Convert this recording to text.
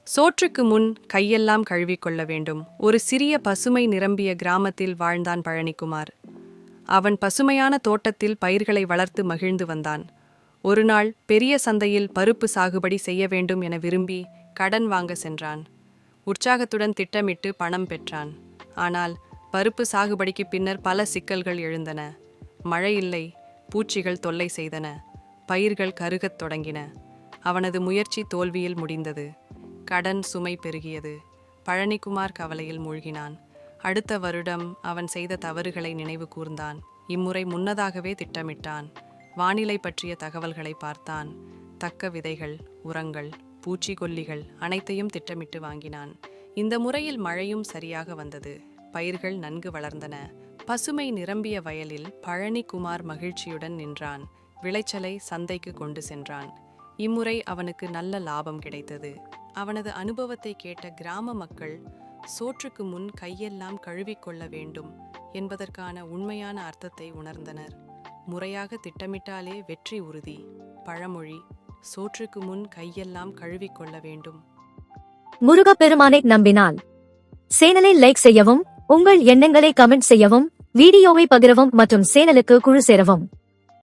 சோற்றுக்கு முன் கையெல்லாம் கழுவிக்கொள்ள வேண்டும். ஒரு சிறிய பசுமை நிரம்பிய கிராமத்தில் வாழ்ந்தான் பழனிக்குமார். அவன் பசுமையான தோட்டத்தில் பயிர்களை வளர்த்து மகிழ்ந்து வந்தான். ஒருநாள் பெரிய சந்தையில் பருப்பு சாகுபடி செய்ய வேண்டும் என விரும்பி கடன் வாங்க சென்றான். உற்சாகத்துடன் திட்டமிட்டு பணம் பெற்றான். ஆனால் பருப்பு சாகுபடிக்கு பின்னர் பல சிக்கல்கள் எழுந்தன. மழை இல்லை, பூச்சிகள் தொல்லை செய்தன, பயிர்கள் கருகத் தொடங்கின. அவனது முயற்சி தோல்வியில் முடிந்தது. கடன் சுமை பெருகியது. பழனிக்குமார் கவலையில் மூழ்கினான். அடுத்த வருடம் அவன் செய்த தவறுகளை நினைவு கூர்ந்தான். இம்முறை முன்னதாகவே திட்டமிட்டான். வானிலை பற்றிய தகவல்களை பார்த்தான். தக்க விதைகள், உரங்கள், பூச்சிக்கொல்லிகள் அனைத்தையும் திட்டமிட்டு வாங்கினான். இந்த முறையில் மழையும் சரியாக வந்தது. பயிர்கள் நன்கு வளர்ந்தன. பசுமை நிரம்பிய வயலில் பழனிக்குமார் மகிழ்ச்சியுடன் நின்றான். விளைச்சலை சந்தைக்கு கொண்டு சென்றான். இம்முறை அவனுக்கு நல்ல லாபம் கிடைத்தது. அவனது அனுபவத்தை கேட்ட கிராம மக்கள் சோற்றுக்கு முன் கையெல்லாம் கழுவிக்கொள்ள வேண்டும் என்பதற்கான உண்மையான அர்த்தத்தை உணர்ந்தனர். முறையாக திட்டமிட்டாலே வெற்றி உறுதி. பழமொழி: சோற்றுக்கு முன் கையெல்லாம் கழுவிக்கொள்ள வேண்டும். முருகப்பெருமானை நம்பினால் சேனலை லைக் செய்யவும், உங்கள் எண்ணங்களை கமெண்ட் செய்யவும், வீடியோவை பகிரவும் மற்றும் சேனலுக்கு குழு சேரவும்.